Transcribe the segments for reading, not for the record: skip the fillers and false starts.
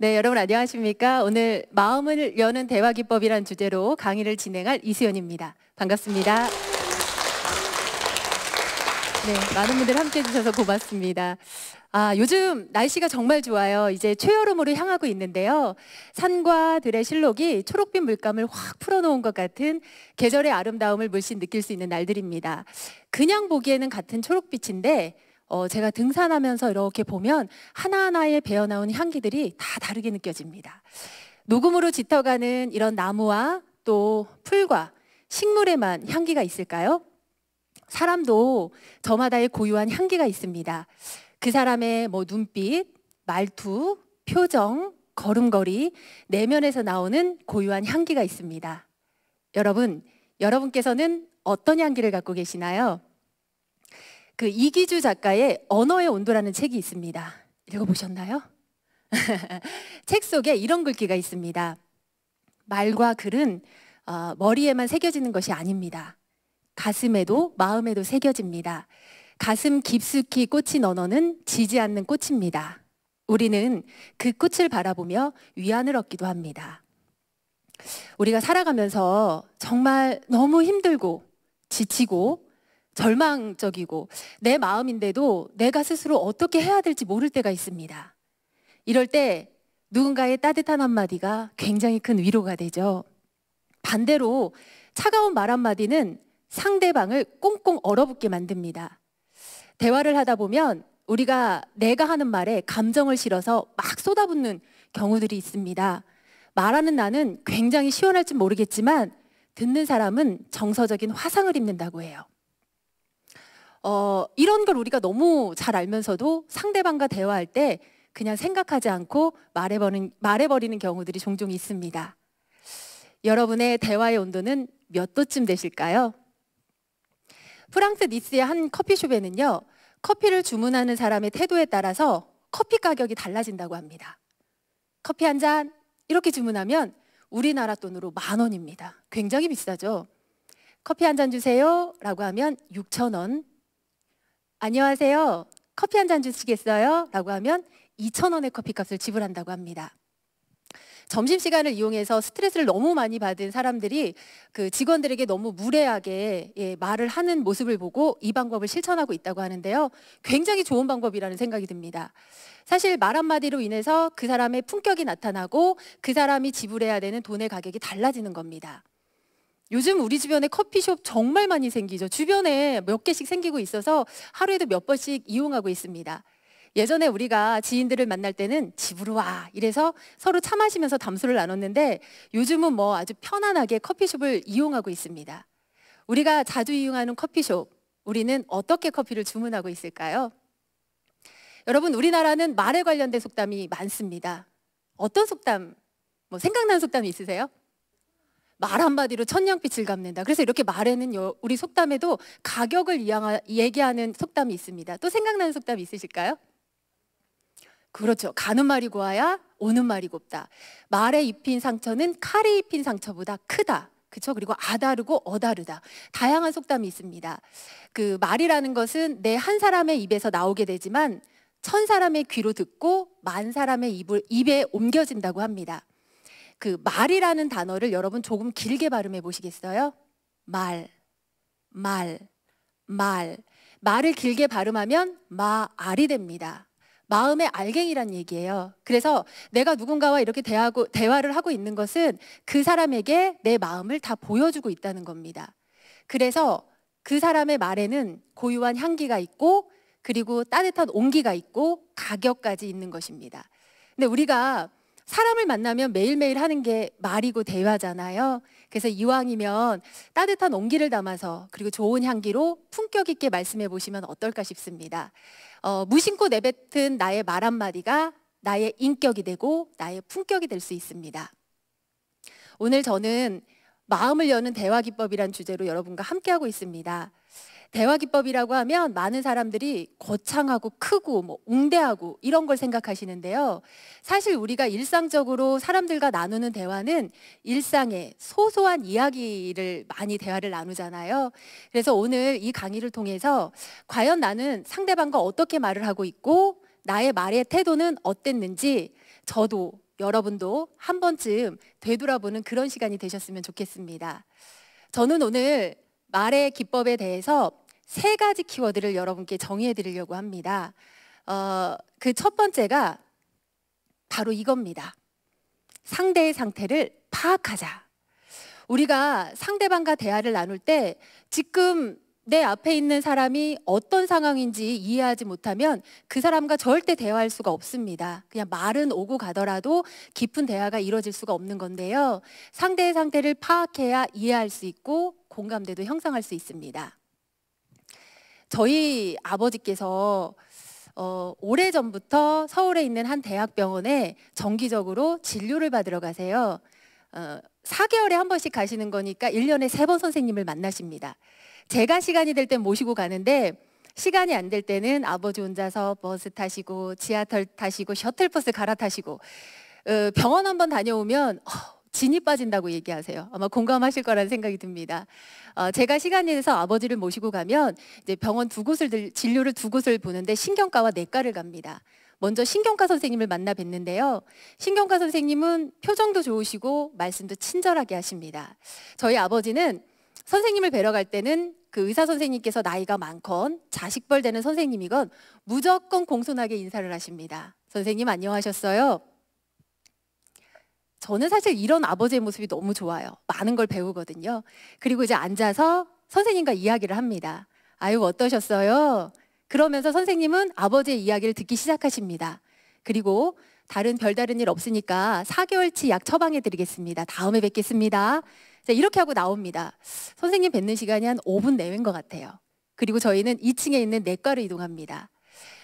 네, 여러분 안녕하십니까? 오늘 마음을 여는 대화 기법이란 주제로 강의를 진행할 이수연입니다. 반갑습니다. 네, 많은 분들 함께해 주셔서 고맙습니다. 요즘 날씨가 정말 좋아요. 이제 초여름으로 향하고 있는데요. 산과 들의 실록이 초록빛 물감을 확 풀어놓은 것 같은 계절의 아름다움을 물씬 느낄 수 있는 날들입니다. 그냥 보기에는 같은 초록빛인데 제가 등산하면서 이렇게 보면 하나하나에 배어나온 향기들이 다 다르게 느껴집니다. 녹음으로 짙어가는 이런 나무와 또 풀과 식물에만 향기가 있을까요? 사람도 저마다의 고유한 향기가 있습니다. 그 사람의 눈빛, 말투, 표정, 걸음걸이, 내면에서 나오는 고유한 향기가 있습니다. 여러분께서는 어떤 향기를 갖고 계시나요? 이기주 작가의 언어의 온도라는 책이 있습니다. 읽어보셨나요? 책 속에 이런 글귀가 있습니다. 말과 글은 머리에만 새겨지는 것이 아닙니다. 가슴에도 마음에도 새겨집니다. 가슴 깊숙이 꽂힌 언어는 지지 않는 꽃입니다. 우리는 그 꽃을 바라보며 위안을 얻기도 합니다. 우리가 살아가면서 정말 너무 힘들고 지치고 절망적이고 내 마음인데도 내가 스스로 어떻게 해야 될지 모를 때가 있습니다. 이럴 때 누군가의 따뜻한 한마디가 굉장히 큰 위로가 되죠. 반대로 차가운 말 한마디는 상대방을 꽁꽁 얼어붙게 만듭니다. 대화를 하다 보면 내가 하는 말에 감정을 실어서 막 쏟아붓는 경우들이 있습니다. 말하는 나는 굉장히 시원할지 모르겠지만 듣는 사람은 정서적인 화상을 입는다고 해요. 이런 걸 우리가 너무 잘 알면서도 상대방과 대화할 때 그냥 생각하지 않고 말해버리는 경우들이 종종 있습니다. 여러분의 대화의 온도는 몇 도쯤 되실까요? 프랑스 니스의 한 커피숍에는요, 커피를 주문하는 사람의 태도에 따라서 커피 가격이 달라진다고 합니다. 커피 한 잔 이렇게 주문하면 우리나라 돈으로 10,000원입니다. 굉장히 비싸죠. 커피 한 잔 주세요 라고 하면 6,000원. 안녕하세요, 커피 한 잔 주시겠어요? 라고 하면 2,000원의 커피값을 지불한다고 합니다. 점심시간을 이용해서 스트레스를 너무 많이 받은 사람들이 직원들에게 너무 무례하게 말을 하는 모습을 보고 이 방법을 실천하고 있다고 하는데요. 굉장히 좋은 방법이라는 생각이 듭니다. 사실 말 한마디로 인해서 그 사람의 품격이 나타나고 그 사람이 지불해야 되는 돈의 가격이 달라지는 겁니다. 요즘 우리 주변에 커피숍 정말 많이 생기죠. 주변에 몇 개씩 생기고 있어서 하루에도 몇 번씩 이용하고 있습니다. 예전에 우리가 지인들을 만날 때는 집으로 와 이래서 서로 차 마시면서 담소를 나눴는데 요즘은 아주 편안하게 커피숍을 이용하고 있습니다. 우리가 자주 이용하는 커피숍, 우리는 어떻게 커피를 주문하고 있을까요? 여러분, 우리나라는 말에 관련된 속담이 많습니다. 어떤 속담, 생각나는 속담이 있으세요? 말 한마디로 천냥빛을 갚는다. 그래서 이렇게 말에는 우리 속담에도 가격을 얘기하는 속담이 있습니다. 또 생각나는 속담이 있으실까요? 그렇죠. 가는 말이 고와야 오는 말이 곱다. 말에 입힌 상처는 칼에 입힌 상처보다 크다. 그렇죠? 그리고 아다르고 어다르다. 다양한 속담이 있습니다. 말이라는 것은 내 한 사람의 입에서 나오게 되지만 1,000사람의 귀로 듣고 10,000사람의 입에 옮겨진다고 합니다. 말이라는 단어를 여러분 조금 길게 발음해 보시겠어요? 말을 길게 발음하면 마알이 됩니다. 마음의 알갱이란 얘기예요. 그래서 내가 누군가와 이렇게 대화를 하고 있는 것은 그 사람에게 내 마음을 다 보여주고 있다는 겁니다. 그래서 그 사람의 말에는 고유한 향기가 있고 그리고 따뜻한 온기가 있고 가격까지 있는 것입니다. 근데 우리가 사람을 만나면 매일매일 하는 게 말이고 대화잖아요. 그래서 이왕이면 따뜻한 온기를 담아서 그리고 좋은 향기로 품격 있게 말씀해 보시면 어떨까 싶습니다. 무심코 내뱉은 나의 말 한마디가 나의 인격이 되고 나의 품격이 될 수 있습니다. 오늘 저는 마음을 여는 대화 기법이란 주제로 여러분과 함께하고 있습니다. 대화 기법이라고 하면 많은 사람들이 거창하고 크고 웅대하고 이런 걸 생각하시는데요. 사실 우리가 일상적으로 사람들과 나누는 대화는 일상의 소소한 이야기를 많이 대화를 나누잖아요. 그래서 오늘 이 강의를 통해서 과연 나는 상대방과 어떻게 말을 하고 있고 나의 말의 태도는 어땠는지 저도 여러분도 한 번쯤 되돌아보는 그런 시간이 되셨으면 좋겠습니다. 저는 오늘 말의 기법에 대해서 3가지 키워드를 여러분께 정의해 드리려고 합니다. 그 첫 번째가 바로 이겁니다. 상대의 상태를 파악하자. 우리가 상대방과 대화를 나눌 때 지금 내 앞에 있는 사람이 어떤 상황인지 이해하지 못하면 그 사람과 절대 대화할 수가 없습니다. 그냥 말은 오고 가더라도 깊은 대화가 이루어질 수가 없는 건데요. 상대의 상태를 파악해야 이해할 수 있고 공감대도 형성할 수 있습니다. 저희 아버지께서 오래전부터 서울에 있는 한 대학병원에 정기적으로 진료를 받으러 가세요. 4개월에 한 번씩 가시는 거니까 1년에 3번 선생님을 만나십니다. 제가 시간이 될 땐 모시고 가는데 시간이 안 될 때는 아버지 혼자서 버스 타시고 지하철 타시고 셔틀버스 갈아타시고 병원 한번 다녀오면 진이 빠진다고 얘기하세요. 아마 공감하실 거라는 생각이 듭니다. 제가 시간이 돼서 아버지를 모시고 가면 이제 병원 진료를 2곳을 보는데 신경과와 내과를 갑니다. 먼저 신경과 선생님을 만나 뵀는데요. 신경과 선생님은 표정도 좋으시고 말씀도 친절하게 하십니다. 저희 아버지는 선생님을 뵈러 갈 때는 그 의사 선생님께서 나이가 많건 자식벌 되는 선생님이건 무조건 공손하게 인사를 하십니다. 선생님 안녕하셨어요? 저는 사실 이런 아버지의 모습이 너무 좋아요. 많은 걸 배우거든요. 그리고 이제 앉아서 선생님과 이야기를 합니다. 아유 어떠셨어요? 그러면서 선생님은 아버지의 이야기를 듣기 시작하십니다. 그리고 별다른 일 없으니까 4개월치 약 처방해 드리겠습니다. 다음에 뵙겠습니다. 자, 이렇게 하고 나옵니다. 선생님 뵙는 시간이 한 5분 내외인 것 같아요. 그리고 저희는 2층에 있는 내과로 이동합니다.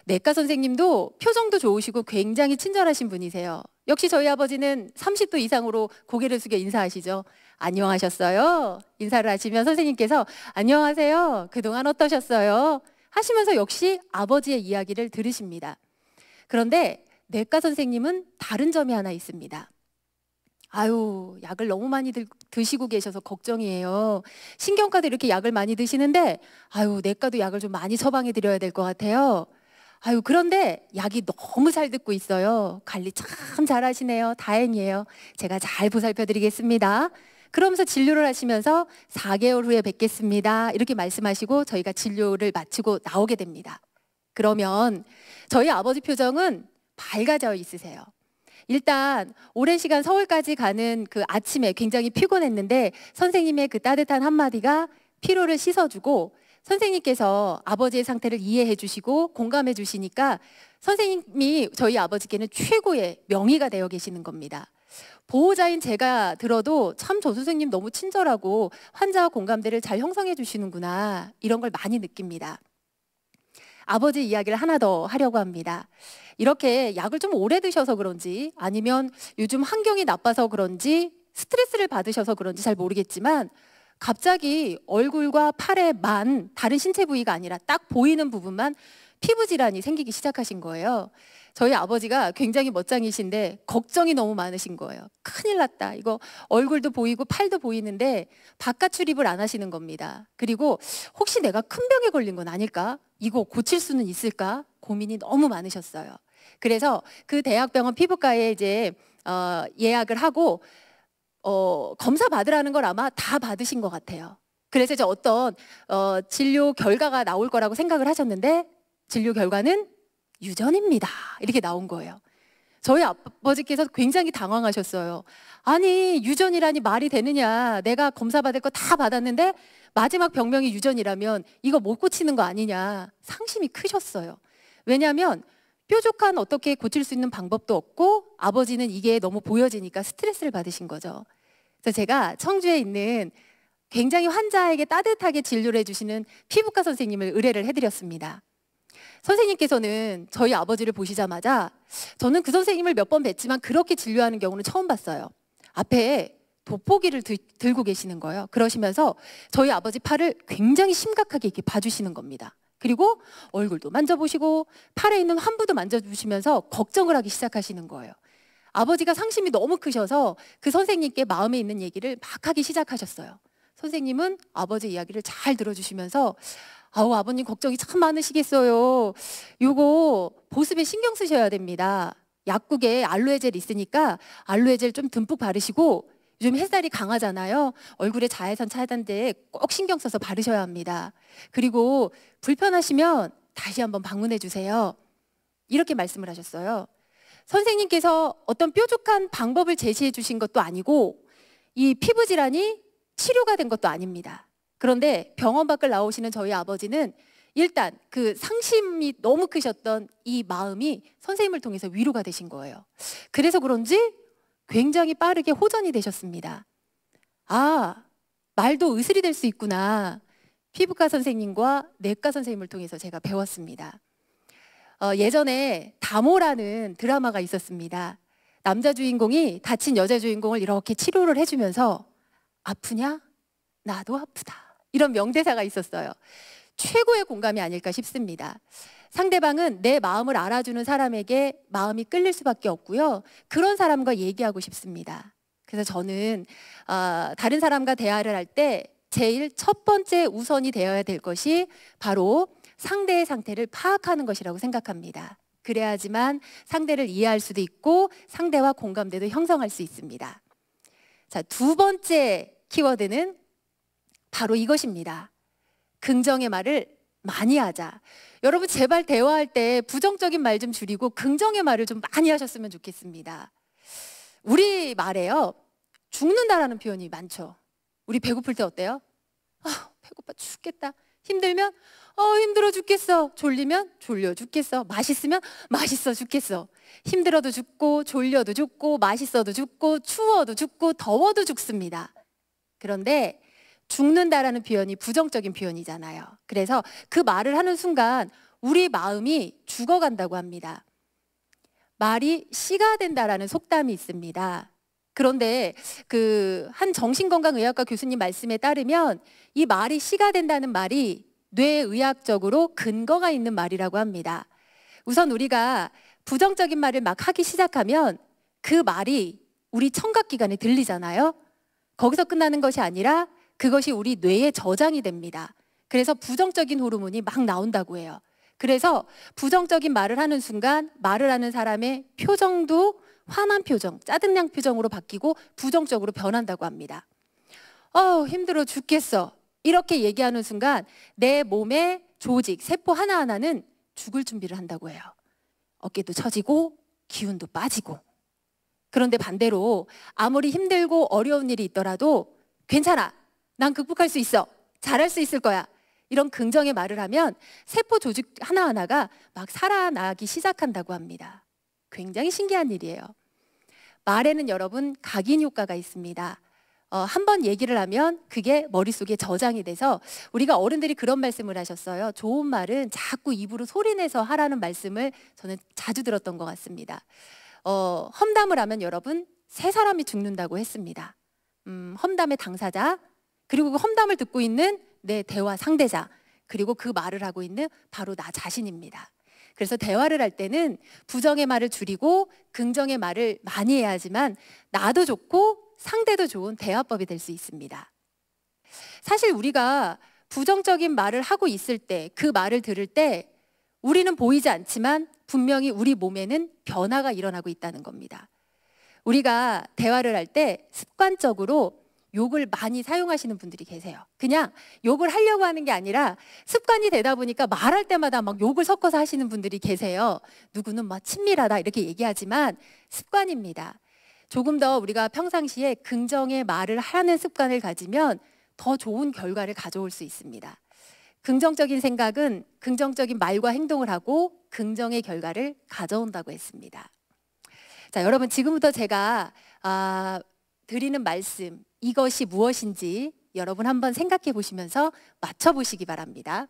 내과 선생님도 표정도 좋으시고 굉장히 친절하신 분이세요. 역시 저희 아버지는 30도 이상으로 고개를 숙여 인사하시죠. 안녕하셨어요? 인사를 하시면 선생님께서 안녕하세요. 그동안 어떠셨어요? 하시면서 역시 아버지의 이야기를 들으십니다. 그런데 내과 선생님은 다른 점이 하나 있습니다. 아유, 약을 너무 많이 드시고 계셔서 걱정이에요. 신경과도 이렇게 약을 많이 드시는데 아유, 내과도 약을 좀 많이 처방해 드려야 될 것 같아요. 아유, 그런데 약이 너무 잘 듣고 있어요. 관리 참 잘하시네요. 다행이에요. 제가 잘 보살펴 드리겠습니다. 그러면서 진료를 하시면서 4개월 후에 뵙겠습니다. 이렇게 말씀하시고 저희가 진료를 마치고 나오게 됩니다. 그러면 저희 아버지 표정은 밝아져 있으세요. 일단 오랜 시간 서울까지 가는 그 아침에 굉장히 피곤했는데 선생님의 그 따뜻한 한마디가 피로를 씻어주고 선생님께서 아버지의 상태를 이해해 주시고 공감해 주시니까 선생님이 저희 아버지께는 최고의 명의가 되어 계시는 겁니다. 보호자인 제가 들어도 참 저 선생님 너무 친절하고 환자와 공감대를 잘 형성해 주시는구나 이런 걸 많이 느낍니다. 아버지 이야기를 하나 더 하려고 합니다. 이렇게 약을 좀 오래 드셔서 그런지 아니면 요즘 환경이 나빠서 그런지 스트레스를 받으셔서 그런지 잘 모르겠지만 갑자기 얼굴과 팔에만 다른 신체 부위가 아니라 딱 보이는 부분만 피부 질환이 생기기 시작하신 거예요. 저희 아버지가 굉장히 멋쟁이신데 걱정이 너무 많으신 거예요. 큰일 났다. 이거 얼굴도 보이고 팔도 보이는데 바깥 출입을 안 하시는 겁니다. 그리고 혹시 내가 큰 병에 걸린 건 아닐까? 이거 고칠 수는 있을까? 고민이 너무 많으셨어요. 그래서 그 대학병원 피부과에 이제 예약을 하고 검사 받으라는 걸 아마 다 받으신 것 같아요. 그래서 이제 어떤 진료 결과가 나올 거라고 생각을 하셨는데 진료 결과는 유전입니다. 이렇게 나온 거예요. 저희 아버지께서 굉장히 당황하셨어요. 아니 유전이라니 말이 되느냐. 내가 검사 받을 거 다 받았는데 마지막 병명이 유전이라면 이거 못 고치는 거 아니냐. 상심이 크셨어요. 왜냐하면 뾰족한 어떻게 고칠 수 있는 방법도 없고 아버지는 이게 너무 보여지니까 스트레스를 받으신 거죠. 그래서 제가 청주에 있는 굉장히 환자에게 따뜻하게 진료를 해주시는 피부과 선생님을 의뢰를 해드렸습니다. 선생님께서는 저희 아버지를 보시자마자 저는 그 선생님을 몇 번 뵀지만 그렇게 진료하는 경우는 처음 봤어요. 앞에 돋보기를 들고 계시는 거예요. 그러시면서 저희 아버지 팔을 굉장히 심각하게 이렇게 봐주시는 겁니다. 그리고 얼굴도 만져보시고 팔에 있는 환부도 만져주시면서 걱정을 하기 시작하시는 거예요. 아버지가 상심이 너무 크셔서 그 선생님께 마음에 있는 얘기를 막 하기 시작하셨어요. 선생님은 아버지 이야기를 잘 들어주시면서 아우 아버님 걱정이 참 많으시겠어요. 요거 보습에 신경 쓰셔야 됩니다. 약국에 알로에 젤 있으니까 알로에 젤 좀 듬뿍 바르시고, 요즘 햇살이 강하잖아요. 얼굴에 자외선 차단제에 꼭 신경 써서 바르셔야 합니다. 그리고 불편하시면 다시 한번 방문해 주세요. 이렇게 말씀을 하셨어요. 선생님께서 어떤 뾰족한 방법을 제시해 주신 것도 아니고 이 피부 질환이 치료가 된 것도 아닙니다. 그런데 병원 밖을 나오시는 저희 아버지는 일단 그 상심이 너무 크셨던 이 마음이 선생님을 통해서 위로가 되신 거예요. 그래서 그런지 굉장히 빠르게 호전이 되셨습니다. 아, 말도 의술이 될 수 있구나. 피부과 선생님과 내과 선생님을 통해서 제가 배웠습니다. 예전에 다모라는 드라마가 있었습니다. 남자 주인공이 다친 여자 주인공을 이렇게 치료를 해주면서 아프냐? 나도 아프다. 이런 명대사가 있었어요. 최고의 공감이 아닐까 싶습니다. 상대방은 내 마음을 알아주는 사람에게 마음이 끌릴 수밖에 없고요. 그런 사람과 얘기하고 싶습니다. 그래서 저는 다른 사람과 대화를 할 때 제일 첫 번째 우선이 되어야 될 것이 바로 상대의 상태를 파악하는 것이라고 생각합니다. 그래야지만 상대를 이해할 수도 있고 상대와 공감대도 형성할 수 있습니다. 자, 두 번째 키워드는 바로 이것입니다. 긍정의 말을 많이 하자. 여러분 제발 대화할 때 부정적인 말 좀 줄이고 긍정의 말을 좀 많이 하셨으면 좋겠습니다. 우리 말에요, 죽는다라는 표현이 많죠. 우리 배고플 때 어때요? 배고파 죽겠다. 힘들면 힘들어 죽겠어. 졸리면 졸려 죽겠어. 맛있으면 맛있어 죽겠어. 힘들어도 죽고 졸려도 죽고 맛있어도 죽고 추워도 죽고 더워도 죽습니다. 그런데 죽는다라는 표현이 부정적인 표현이잖아요. 그래서 그 말을 하는 순간 우리 마음이 죽어간다고 합니다. 말이 씨가 된다라는 속담이 있습니다. 그런데 그 한 정신건강의학과 교수님 말씀에 따르면 이 말이 씨가 된다는 말이 뇌의학적으로 근거가 있는 말이라고 합니다. 우선 우리가 부정적인 말을 막 하기 시작하면 그 말이 우리 청각기관에 들리잖아요. 거기서 끝나는 것이 아니라 그것이 우리 뇌에 저장이 됩니다. 그래서 부정적인 호르몬이 막 나온다고 해요. 그래서 부정적인 말을 하는 순간 말을 하는 사람의 표정도 화난 표정, 짜증난 표정으로 바뀌고 부정적으로 변한다고 합니다. 힘들어 죽겠어. 이렇게 얘기하는 순간 내 몸의 조직, 세포 하나하나는 죽을 준비를 한다고 해요. 어깨도 처지고 기운도 빠지고. 그런데 반대로 아무리 힘들고 어려운 일이 있더라도 괜찮아. 난 극복할 수 있어. 잘할 수 있을 거야. 이런 긍정의 말을 하면 세포 조직 하나하나가 막 살아나기 시작한다고 합니다. 굉장히 신기한 일이에요. 말에는 여러분 각인 효과가 있습니다. 한번 얘기를 하면 그게 머릿속에 저장이 돼서 우리가 어른들이 그런 말씀을 하셨어요. 좋은 말은 자꾸 입으로 소리내서 하라는 말씀을 저는 자주 들었던 것 같습니다. 험담을 하면 여러분 세 사람이 죽는다고 했습니다. 험담의 당사자, 그리고 그 험담을 듣고 있는 내 대화 상대자, 그리고 그 말을 하고 있는 바로 나 자신입니다. 그래서 대화를 할 때는 부정의 말을 줄이고 긍정의 말을 많이 해야지만 나도 좋고 상대도 좋은 대화법이 될 수 있습니다. 사실 우리가 부정적인 말을 하고 있을 때, 그 말을 들을 때 우리는 보이지 않지만 분명히 우리 몸에는 변화가 일어나고 있다는 겁니다. 우리가 대화를 할 때 습관적으로 욕을 많이 사용하시는 분들이 계세요. 그냥 욕을 하려고 하는 게 아니라 습관이 되다 보니까 말할 때마다 막 욕을 섞어서 하시는 분들이 계세요. 누구는 막 친밀하다 이렇게 얘기하지만 습관입니다. 조금 더 우리가 평상시에 긍정의 말을 하는 습관을 가지면 더 좋은 결과를 가져올 수 있습니다. 긍정적인 생각은 긍정적인 말과 행동을 하고 긍정의 결과를 가져온다고 했습니다. 자, 여러분 지금부터 제가 드리는 말씀, 이것이 무엇인지 여러분 한번 생각해 보시면서 맞춰보시기 바랍니다.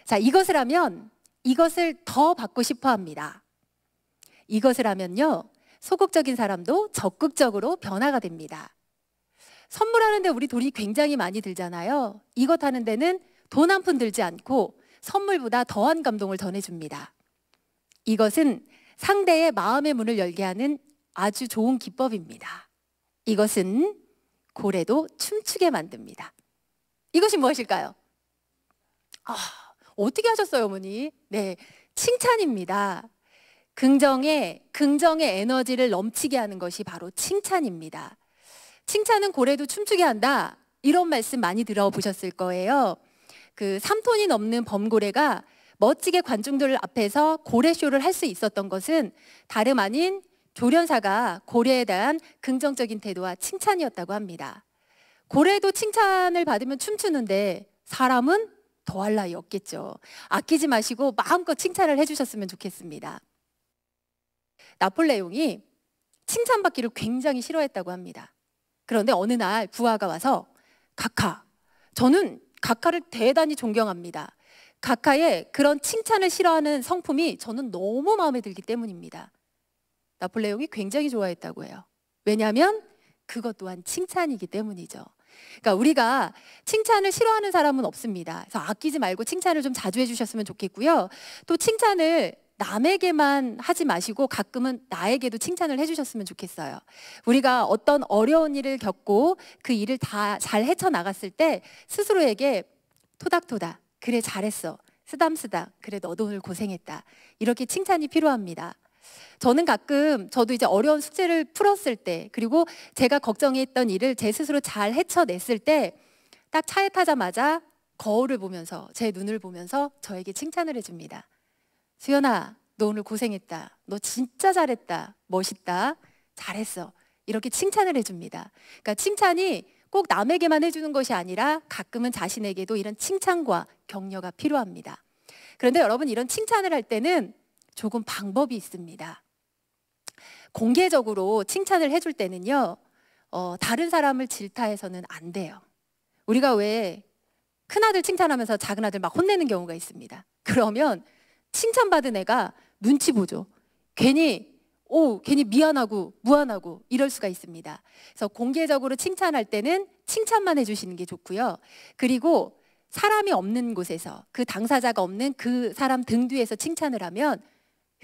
자, 이것을 하면 이것을 더 받고 싶어 합니다. 이것을 하면요, 소극적인 사람도 적극적으로 변화가 됩니다. 선물하는데 우리 돈이 굉장히 많이 들잖아요. 이것 하는 데는 돈 한 푼 들지 않고 선물보다 더한 감동을 전해줍니다. 이것은 상대의 마음의 문을 열게 하는 아주 좋은 기법입니다. 이것은 고래도 춤추게 만듭니다. 이것이 무엇일까요? 어떻게 하셨어요, 어머니? 네, 칭찬입니다. 긍정의 에너지를 넘치게 하는 것이 바로 칭찬입니다. 칭찬은 고래도 춤추게 한다. 이런 말씀 많이 들어보셨을 거예요. 그 3톤이 넘는 범고래가 멋지게 관중들 앞에서 고래쇼를 할 수 있었던 것은 다름 아닌 조련사가 고래에 대한 긍정적인 태도와 칭찬이었다고 합니다. 고래도 칭찬을 받으면 춤추는데 사람은 더할 나위 없겠죠. 아끼지 마시고 마음껏 칭찬을 해주셨으면 좋겠습니다. 나폴레옹이 칭찬받기를 굉장히 싫어했다고 합니다. 그런데 어느 날 부하가 와서 각하, 저는 각하를 대단히 존경합니다. 각하의 그런 칭찬을 싫어하는 성품이 저는 너무 마음에 들기 때문입니다. 나폴레옹이 굉장히 좋아했다고 해요. 왜냐하면 그것 또한 칭찬이기 때문이죠. 그러니까 우리가 칭찬을 싫어하는 사람은 없습니다. 그래서 아끼지 말고 칭찬을 좀 자주 해주셨으면 좋겠고요. 또 칭찬을 남에게만 하지 마시고 가끔은 나에게도 칭찬을 해주셨으면 좋겠어요. 우리가 어떤 어려운 일을 겪고 그 일을 다 잘 헤쳐나갔을 때 스스로에게 토닥토닥, 그래 잘했어, 쓰담쓰담, 그래 너도 오늘 고생했다, 이렇게 칭찬이 필요합니다. 저는 가끔 저도 이제 어려운 숙제를 풀었을 때, 그리고 제가 걱정했던 일을 제 스스로 잘 헤쳐냈을 때 딱 차에 타자마자 거울을 보면서 제 눈을 보면서 저에게 칭찬을 해줍니다. 수연아, 너 오늘 고생했다, 너 진짜 잘했다, 멋있다, 잘했어, 이렇게 칭찬을 해줍니다. 그러니까 칭찬이 꼭 남에게만 해주는 것이 아니라 가끔은 자신에게도 이런 칭찬과 격려가 필요합니다. 그런데 여러분, 이런 칭찬을 할 때는 조금 방법이 있습니다. 공개적으로 칭찬을 해줄 때는요, 다른 사람을 질타해서는 안 돼요. 우리가 왜 큰아들 칭찬하면서 작은아들 막 혼내는 경우가 있습니다. 그러면 칭찬받은 애가 눈치 보죠. 괜히 미안하고 무안하고 이럴 수가 있습니다. 그래서 공개적으로 칭찬할 때는 칭찬만 해주시는 게 좋고요. 그리고 사람이 없는 곳에서, 그 당사자가 없는 그 사람 등 뒤에서 칭찬을 하면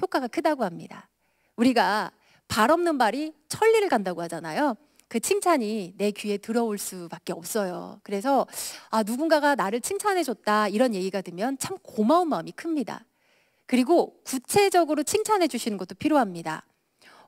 효과가 크다고 합니다. 우리가 발 없는 발이 천리를 간다고 하잖아요. 그 칭찬이 내 귀에 들어올 수밖에 없어요. 그래서 누군가가 나를 칭찬해줬다, 이런 얘기가 들으면 참 고마운 마음이 큽니다. 그리고 구체적으로 칭찬해 주시는 것도 필요합니다.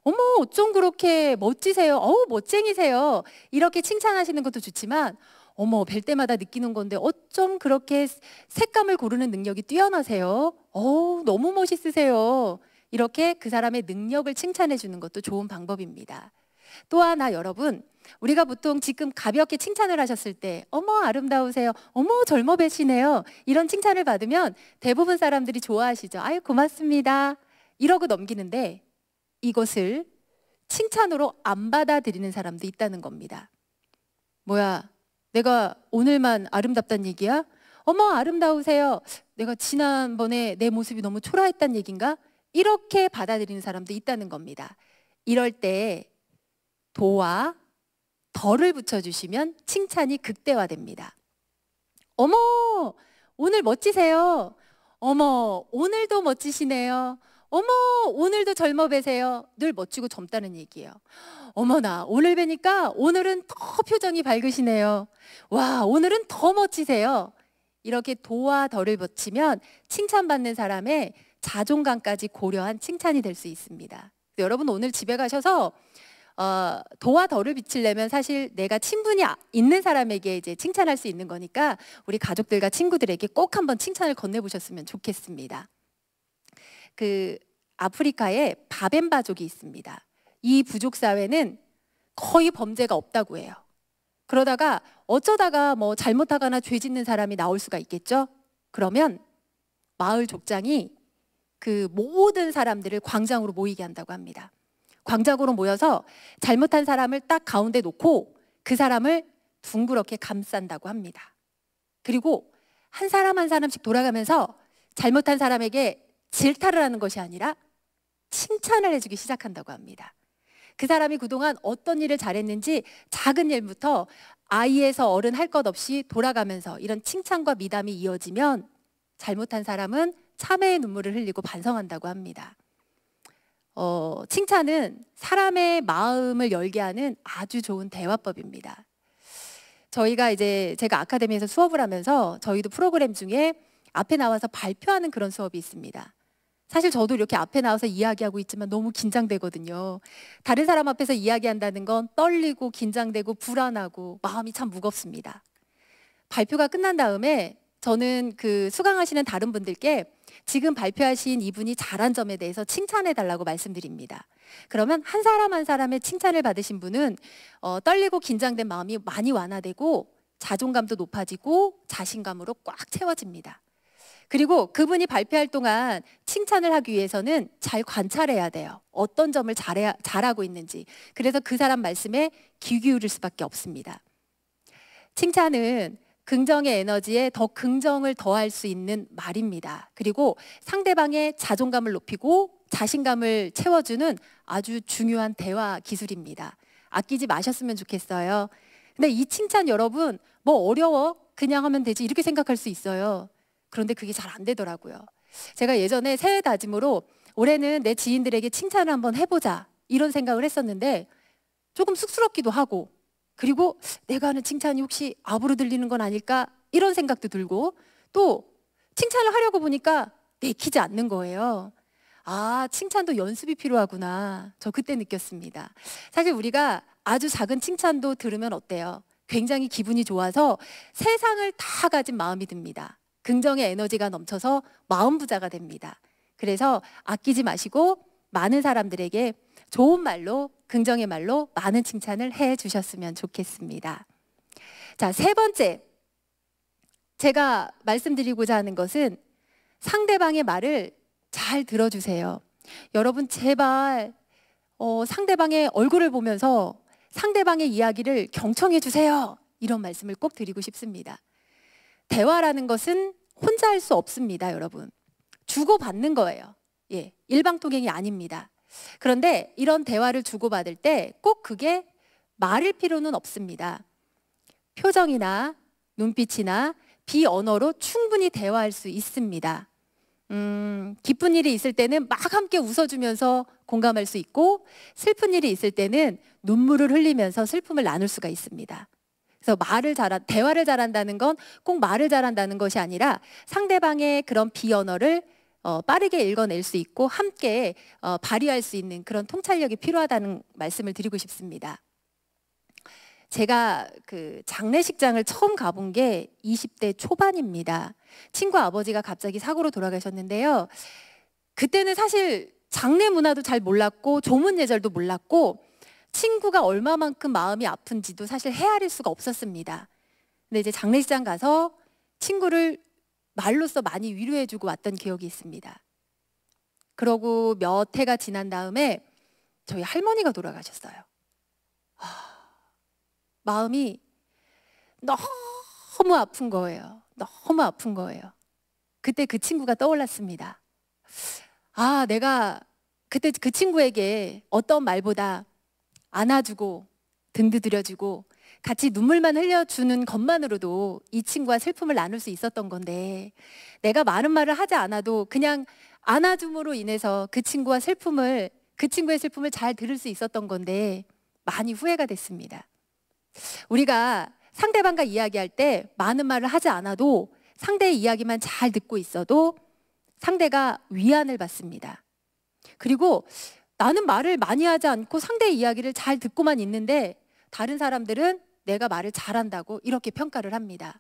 어머, 어쩜 그렇게 멋지세요, 어우 멋쟁이세요, 이렇게 칭찬하시는 것도 좋지만, 어머, 뵐 때마다 느끼는 건데 어쩜 그렇게 색감을 고르는 능력이 뛰어나세요, 어우 너무 멋있으세요, 이렇게 그 사람의 능력을 칭찬해 주는 것도 좋은 방법입니다. 또 하나, 여러분, 우리가 보통 지금 가볍게 칭찬을 하셨을 때 어머 아름다우세요, 어머 젊어 보이시네요, 이런 칭찬을 받으면 대부분 사람들이 좋아하시죠. 아유 고맙습니다, 이러고 넘기는데 이것을 칭찬으로 안 받아들이는 사람도 있다는 겁니다. 뭐야, 내가 오늘만 아름답단 얘기야? 어머 아름다우세요, 내가 지난번에 내 모습이 너무 초라했단 얘긴가? 이렇게 받아들이는 사람도 있다는 겁니다. 이럴 때 도와 덜을 붙여주시면 칭찬이 극대화됩니다. 어머 오늘 멋지세요, 어머 오늘도 멋지시네요, 어머 오늘도 젊어 보세요, 늘 멋지고 젊다는 얘기예요. 어머나 오늘 뵈니까 오늘은 더 표정이 밝으시네요, 와 오늘은 더 멋지세요. 이렇게 도와 덜을 붙이면 칭찬받는 사람의 자존감까지 고려한 칭찬이 될 수 있습니다. 여러분, 오늘 집에 가셔서 도와 덜을 비치려면 사실 내가 친분이 있는 사람에게 이제 칭찬할 수 있는 거니까 우리 가족들과 친구들에게 꼭 한번 칭찬을 건네보셨으면 좋겠습니다. 그 아프리카에 바벤바족이 있습니다. 이 부족 사회는 거의 범죄가 없다고 해요. 그러다가 어쩌다가 뭐 잘못하거나 죄 짓는 사람이 나올 수가 있겠죠. 그러면 마을 족장이 그 모든 사람들을 광장으로 모이게 한다고 합니다. 광장으로 모여서 잘못한 사람을 딱 가운데 놓고 그 사람을 둥그렇게 감싼다고 합니다. 그리고 한 사람 한 사람씩 돌아가면서 잘못한 사람에게 질타를 하는 것이 아니라 칭찬을 해주기 시작한다고 합니다. 그 사람이 그동안 어떤 일을 잘했는지 작은 일부터 아이에서 어른 할 것 없이 돌아가면서 이런 칭찬과 미담이 이어지면 잘못한 사람은 참회의 눈물을 흘리고 반성한다고 합니다. 칭찬은 사람의 마음을 열게 하는 아주 좋은 대화법입니다. 제가 아카데미에서 수업을 하면서 저희도 프로그램 중에 앞에 나와서 발표하는 그런 수업이 있습니다. 사실 저도 이렇게 앞에 나와서 이야기하고 있지만 너무 긴장되거든요. 다른 사람 앞에서 이야기한다는 건 떨리고 긴장되고 불안하고 마음이 참 무겁습니다. 발표가 끝난 다음에 저는 그 수강하시는 다른 분들께 지금 발표하신 이분이 잘한 점에 대해서 칭찬해 달라고 말씀드립니다. 그러면 한 사람 한 사람의 칭찬을 받으신 분은 떨리고 긴장된 마음이 많이 완화되고 자존감도 높아지고 자신감으로 꽉 채워집니다. 그리고 그분이 발표할 동안 칭찬을 하기 위해서는 잘 관찰해야 돼요. 어떤 점을 잘하고 있는지. 그래서 그 사람 말씀에 귀 기울일 수밖에 없습니다. 칭찬은 긍정의 에너지에 더 긍정을 더할 수 있는 말입니다. 그리고 상대방의 자존감을 높이고 자신감을 채워주는 아주 중요한 대화 기술입니다. 아끼지 마셨으면 좋겠어요. 근데 이 칭찬 여러분, 뭐 어려워? 그냥 하면 되지 이렇게 생각할 수 있어요. 그런데 그게 잘 안 되더라고요. 제가 예전에 새해 다짐으로 올해는 내 지인들에게 칭찬을 한번 해보자 이런 생각을 했었는데 조금 쑥스럽기도 하고, 그리고 내가 하는 칭찬이 혹시 압으로 들리는 건 아닐까 이런 생각도 들고, 또 칭찬을 하려고 보니까 내키지 않는 거예요. 아, 칭찬도 연습이 필요하구나. 저 그때 느꼈습니다. 사실 우리가 아주 작은 칭찬도 들으면 어때요? 굉장히 기분이 좋아서 세상을 다 가진 마음이 듭니다. 긍정의 에너지가 넘쳐서 마음 부자가 됩니다. 그래서 아끼지 마시고 많은 사람들에게 좋은 말로, 긍정의 말로 많은 칭찬을 해 주셨으면 좋겠습니다. 자, 세 번째, 제가 말씀드리고자 하는 것은 상대방의 말을 잘 들어주세요. 여러분 제발 상대방의 얼굴을 보면서 상대방의 이야기를 경청해 주세요. 이런 말씀을 꼭 드리고 싶습니다. 대화라는 것은 혼자 할 수 없습니다, 여러분. 주고받는 거예요. 예, 일방통행이 아닙니다. 그런데 이런 대화를 주고받을 때 꼭 그게 말일 필요는 없습니다. 표정이나 눈빛이나 비언어로 충분히 대화할 수 있습니다. 기쁜 일이 있을 때는 막 함께 웃어주면서 공감할 수 있고, 슬픈 일이 있을 때는 눈물을 흘리면서 슬픔을 나눌 수가 있습니다. 그래서 대화를 잘한다는 건 꼭 말을 잘한다는 것이 아니라 상대방의 그런 비언어를 빠르게 읽어낼 수 있고 함께 발휘할 수 있는 그런 통찰력이 필요하다는 말씀을 드리고 싶습니다. 제가 그 장례식장을 처음 가본 게 20대 초반입니다. 친구 아버지가 갑자기 사고로 돌아가셨는데요. 그때는 사실 장례 문화도 잘 몰랐고 조문 예절도 몰랐고 친구가 얼마만큼 마음이 아픈지도 사실 헤아릴 수가 없었습니다. 근데 이제 장례식장 가서 친구를 말로써 많이 위로해주고 왔던 기억이 있습니다. 그러고 몇 해가 지난 다음에 저희 할머니가 돌아가셨어요. 마음이 너무 아픈 거예요. 너무 아픈 거예요. 그때 그 친구가 떠올랐습니다. 아, 내가 그때 그 친구에게 어떤 말보다 안아주고 등 두드려주고 같이 눈물만 흘려주는 것만으로도 이 친구와 슬픔을 나눌 수 있었던 건데, 내가 많은 말을 하지 않아도 그냥 안아줌으로 인해서 그 친구의 슬픔을 잘 들을 수 있었던 건데 많이 후회가 됐습니다. 우리가 상대방과 이야기할 때 많은 말을 하지 않아도 상대의 이야기만 잘 듣고 있어도 상대가 위안을 받습니다. 그리고 나는 말을 많이 하지 않고 상대의 이야기를 잘 듣고만 있는데 다른 사람들은 내가 말을 잘한다고 이렇게 평가를 합니다.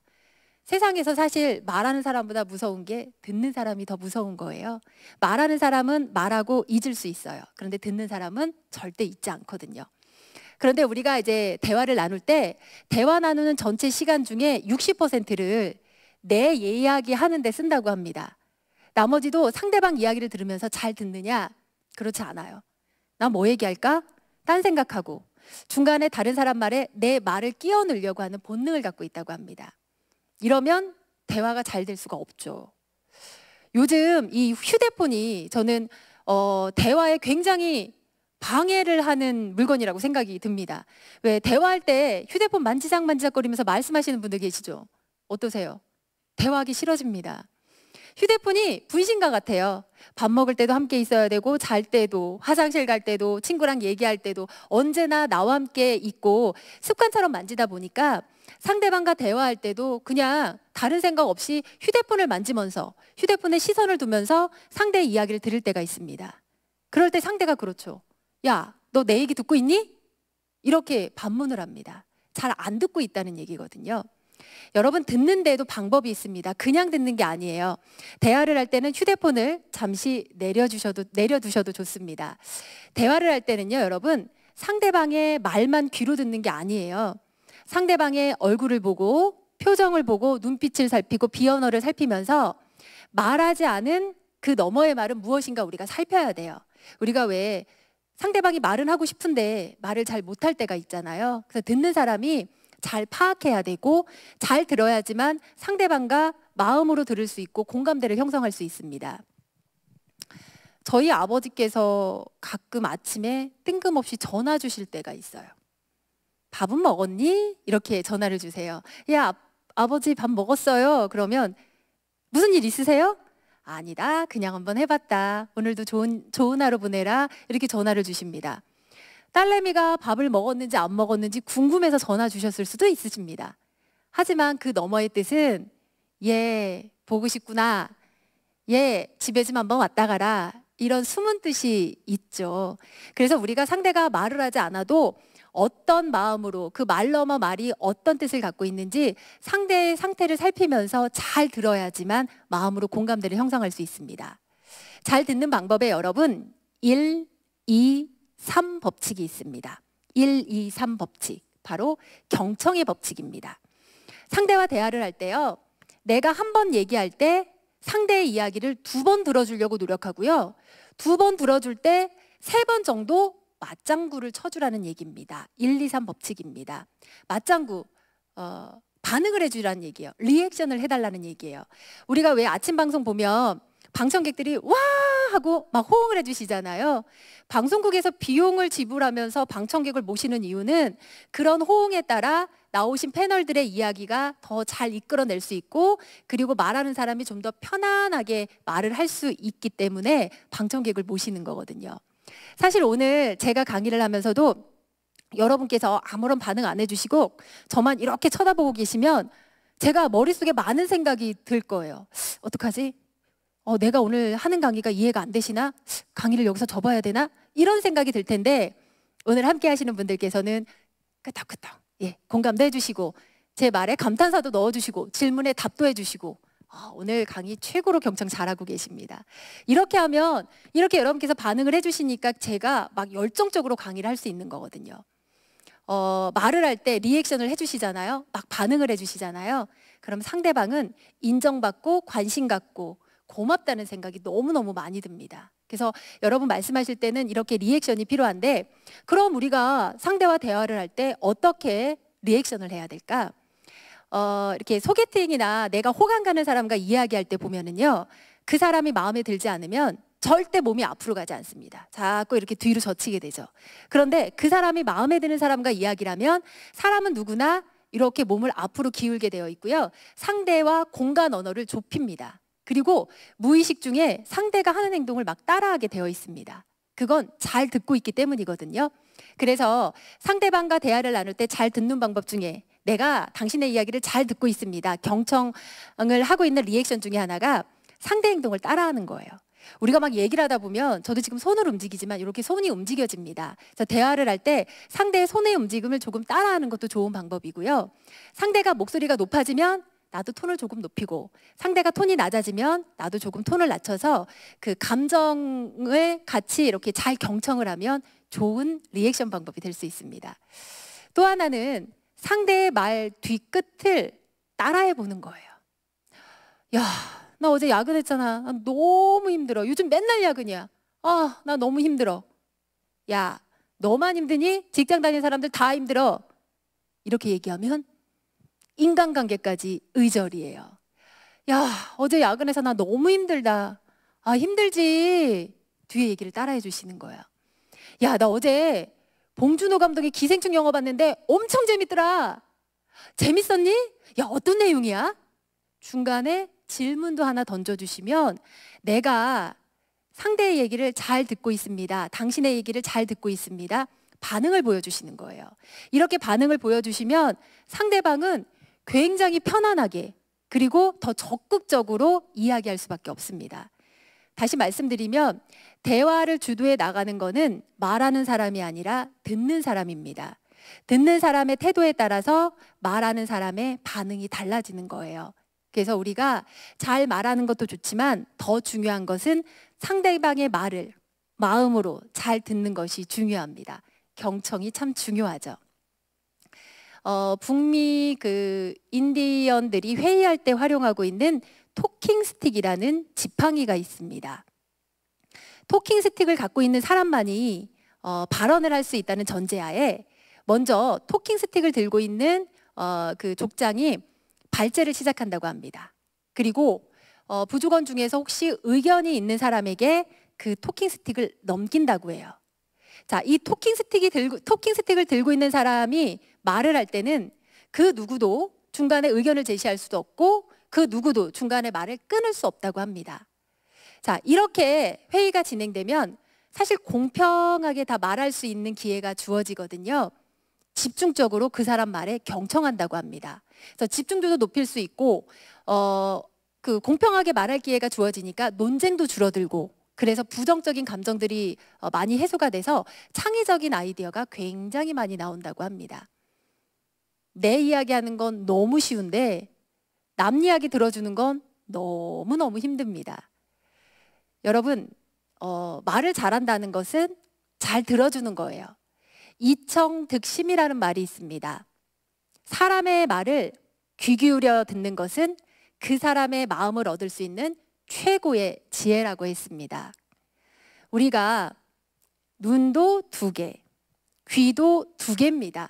세상에서 사실 말하는 사람보다 무서운 게 듣는 사람이 더 무서운 거예요. 말하는 사람은 말하고 잊을 수 있어요. 그런데 듣는 사람은 절대 잊지 않거든요. 그런데 우리가 이제 대화를 나눌 때 대화 나누는 전체 시간 중에 60%를 내 이야기 하는 데 쓴다고 합니다. 나머지도 상대방 이야기를 들으면서 잘 듣느냐? 그렇지 않아요. 나 뭐 얘기할까? 딴 생각하고 중간에 다른 사람 말에 내 말을 끼워 넣으려고 하는 본능을 갖고 있다고 합니다. 이러면 대화가 잘 될 수가 없죠. 요즘 이 휴대폰이 저는 대화에 굉장히 방해를 하는 물건이라고 생각이 듭니다. 왜 대화할 때 휴대폰 만지작만지작거리면서 말씀하시는 분들 계시죠? 어떠세요? 대화하기 싫어집니다. 휴대폰이 분신과 같아요. 밥 먹을 때도 함께 있어야 되고, 잘 때도, 화장실 갈 때도, 친구랑 얘기할 때도 언제나 나와 함께 있고 습관처럼 만지다 보니까 상대방과 대화할 때도 그냥 다른 생각 없이 휴대폰을 만지면서 휴대폰에 시선을 두면서 상대의 이야기를 들을 때가 있습니다. 그럴 때 상대가 그렇죠. 야, 너 내 얘기 듣고 있니? 이렇게 반문을 합니다. 잘 안 듣고 있다는 얘기거든요. 여러분, 듣는데도 방법이 있습니다. 그냥 듣는 게 아니에요. 대화를 할 때는 휴대폰을 잠시 내려두셔도 좋습니다. 대화를 할 때는요, 여러분, 상대방의 말만 귀로 듣는 게 아니에요. 상대방의 얼굴을 보고 표정을 보고 눈빛을 살피고 비언어를 살피면서 말하지 않은 그 너머의 말은 무엇인가 우리가 살펴야 돼요. 우리가 왜 상대방이 말은 하고 싶은데 말을 잘 못할 때가 있잖아요. 그래서 듣는 사람이 잘 파악해야 되고 잘 들어야지만 상대방과 마음으로 들을 수 있고 공감대를 형성할 수 있습니다. 저희 아버지께서 가끔 아침에 뜬금없이 전화 주실 때가 있어요. 밥은 먹었니? 이렇게 전화를 주세요. 야, 아버지 밥 먹었어요. 그러면 무슨 일 있으세요? 아니다, 그냥 한번 해봤다. 오늘도 좋은 하루 보내라. 이렇게 전화를 주십니다. 딸내미가 밥을 먹었는지 안 먹었는지 궁금해서 전화 주셨을 수도 있으십니다. 하지만 그 너머의 뜻은 얘 보고 싶구나. 얘 집에 좀 한번 왔다 가라. 이런 숨은 뜻이 있죠. 그래서 우리가 상대가 말을 하지 않아도 어떤 마음으로 그 말 넘어 말이 어떤 뜻을 갖고 있는지 상대의 상태를 살피면서 잘 들어야지만 마음으로 공감대를 형성할 수 있습니다. 잘 듣는 방법에 여러분 1, 2, 3 법칙이 있습니다. 1, 2, 3 법칙, 바로 경청의 법칙입니다. 상대와 대화를 할 때요, 내가 한 번 얘기할 때 상대의 이야기를 2번 들어주려고 노력하고요, 2번 들어줄 때 3번 정도 맞장구를 쳐주라는 얘기입니다. 1, 2, 3 법칙입니다. 맞장구, 반응을 해주라는 얘기예요. 리액션을 해달라는 얘기예요. 우리가 왜 아침 방송 보면 방청객들이 와 하고 막 호응을 해주시잖아요. 방송국에서 비용을 지불하면서 방청객을 모시는 이유는 그런 호응에 따라 나오신 패널들의 이야기가 더 잘 이끌어낼 수 있고, 그리고 말하는 사람이 좀 더 편안하게 말을 할 수 있기 때문에 방청객을 모시는 거거든요. 사실 오늘 제가 강의를 하면서도 여러분께서 아무런 반응 안 해주시고 저만 이렇게 쳐다보고 계시면 제가 머릿속에 많은 생각이 들 거예요. 어떡하지? 내가 오늘 하는 강의가 이해가 안 되시나? 강의를 여기서 접어야 되나? 이런 생각이 들 텐데, 오늘 함께 하시는 분들께서는 끄떡끄떡, 예, 공감도 해주시고 제 말에 감탄사도 넣어주시고 질문에 답도 해주시고, 오늘 강의 최고로 경청 잘하고 계십니다. 이렇게 하면, 이렇게 여러분께서 반응을 해주시니까 제가 막 열정적으로 강의를 할 수 있는 거거든요. 말을 할 때 리액션을 해주시잖아요. 막 반응을 해주시잖아요. 그럼 상대방은 인정받고 관심 갖고 고맙다는 생각이 너무너무 많이 듭니다. 그래서 여러분 말씀하실 때는 이렇게 리액션이 필요한데, 그럼 우리가 상대와 대화를 할 때 어떻게 리액션을 해야 될까? 이렇게 소개팅이나 내가 호감 가는 사람과 이야기할 때 보면은요, 그 사람이 마음에 들지 않으면 절대 몸이 앞으로 가지 않습니다. 자꾸 이렇게 뒤로 젖히게 되죠. 그런데 그 사람이 마음에 드는 사람과 이야기를 하면 사람은 누구나 이렇게 몸을 앞으로 기울게 되어 있고요, 상대와 공간 언어를 좁힙니다. 그리고 무의식 중에 상대가 하는 행동을 막 따라하게 되어 있습니다. 그건 잘 듣고 있기 때문이거든요. 그래서 상대방과 대화를 나눌 때 잘 듣는 방법 중에, 내가 당신의 이야기를 잘 듣고 있습니다, 경청을 하고 있는 리액션 중에 하나가 상대 행동을 따라하는 거예요. 우리가 막 얘기를 하다 보면, 저도 지금 손을 움직이지만 이렇게 손이 움직여집니다. 그래서 대화를 할 때 상대의 손의 움직임을 조금 따라하는 것도 좋은 방법이고요, 상대가 목소리가 높아지면 나도 톤을 조금 높이고, 상대가 톤이 낮아지면 나도 조금 톤을 낮춰서 그 감정을 같이 이렇게 잘 경청을 하면 좋은 리액션 방법이 될 수 있습니다. 또 하나는 상대의 말 뒤끝을 따라해 보는 거예요. 야, 나 어제 야근했잖아. 나 너무 힘들어. 요즘 맨날 야근이야. 나 너무 힘들어. 야, 너만 힘드니? 직장 다니는 사람들 다 힘들어. 이렇게 얘기하면 인간관계까지 의절이에요. 야, 어제 야근해서 나 너무 힘들다. 힘들지. 뒤에 얘기를 따라해 주시는 거예요. 야, 나 어제 봉준호 감독의 기생충 영화 봤는데 엄청 재밌더라. 재밌었니? 야, 어떤 내용이야? 중간에 질문도 하나 던져주시면 내가 상대의 얘기를 잘 듣고 있습니다. 당신의 얘기를 잘 듣고 있습니다. 반응을 보여주시는 거예요. 이렇게 반응을 보여주시면 상대방은 굉장히 편안하게 그리고 더 적극적으로 이야기할 수밖에 없습니다. 다시 말씀드리면 대화를 주도해 나가는 거는 말하는 사람이 아니라 듣는 사람입니다. 듣는 사람의 태도에 따라서 말하는 사람의 반응이 달라지는 거예요. 그래서 우리가 잘 말하는 것도 좋지만 더 중요한 것은 상대방의 말을 마음으로 잘 듣는 것이 중요합니다. 경청이 참 중요하죠. 북미 인디언들이 회의할 때 활용하고 있는 토킹 스틱이라는 지팡이가 있습니다. 토킹 스틱을 갖고 있는 사람만이 발언을 할 수 있다는 전제하에 먼저 토킹 스틱을 들고 있는 그 족장이 발제를 시작한다고 합니다. 그리고 부족원 중에서 혹시 의견이 있는 사람에게 그 토킹 스틱을 넘긴다고 해요. 자, 이 토킹 스틱을 들고 있는 사람이 말을 할 때는 그 누구도 중간에 의견을 제시할 수도 없고 그 누구도 중간에 말을 끊을 수 없다고 합니다. 자, 이렇게 회의가 진행되면 사실 공평하게 다 말할 수 있는 기회가 주어지거든요. 집중적으로 그 사람 말에 경청한다고 합니다. 그래서 집중도도 높일 수 있고 공평하게 말할 기회가 주어지니까 논쟁도 줄어들고 그래서 부정적인 감정들이 많이 해소가 돼서 창의적인 아이디어가 굉장히 많이 나온다고 합니다. 내 이야기하는 건 너무 쉬운데 남 이야기 들어주는 건 너무너무 힘듭니다. 여러분, 말을 잘한다는 것은 잘 들어주는 거예요. 이청득심이라는 말이 있습니다. 사람의 말을 귀 기울여 듣는 것은 그 사람의 마음을 얻을 수 있는 최고의 지혜라고 했습니다. 우리가 눈도 2개, 귀도 2개입니다.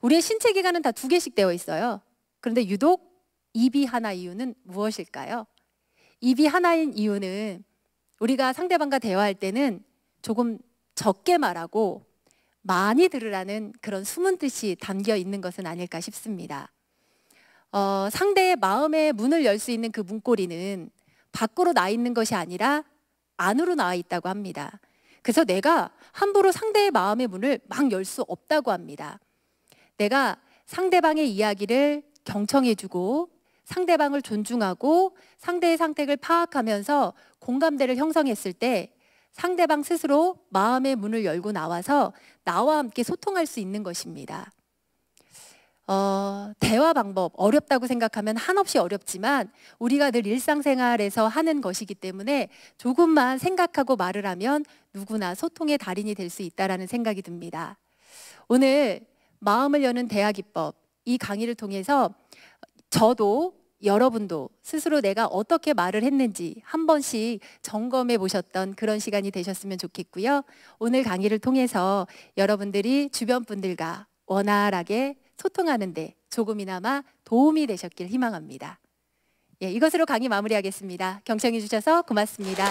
우리의 신체 기관은 다 2개씩 되어 있어요. 그런데 유독 입이 하나 이유는 무엇일까요? 입이 하나인 이유는 우리가 상대방과 대화할 때는 조금 적게 말하고 많이 들으라는 그런 숨은 뜻이 담겨 있는 것은 아닐까 싶습니다. 상대의 마음의 문을 열 수 있는 그 문고리는 밖으로 나 있는 것이 아니라 안으로 나와 있다고 합니다. 그래서 내가 함부로 상대의 마음의 문을 막 열 수 없다고 합니다. 내가 상대방의 이야기를 경청해주고 상대방을 존중하고 상대의 상태를 파악하면서 공감대를 형성했을 때 상대방 스스로 마음의 문을 열고 나와서 나와 함께 소통할 수 있는 것입니다. 대화 방법 어렵다고 생각하면 한없이 어렵지만 우리가 늘 일상생활에서 하는 것이기 때문에 조금만 생각하고 말을 하면 누구나 소통의 달인이 될 수 있다는 생각이 듭니다. 오늘 마음을 여는 대화 기법 이 강의를 통해서 저도 여러분도 스스로 내가 어떻게 말을 했는지 한 번씩 점검해 보셨던 그런 시간이 되셨으면 좋겠고요. 오늘 강의를 통해서 여러분들이 주변 분들과 원활하게 소통하는데 조금이나마 도움이 되셨길 희망합니다. 예, 이것으로 강의 마무리하겠습니다. 경청해 주셔서 고맙습니다.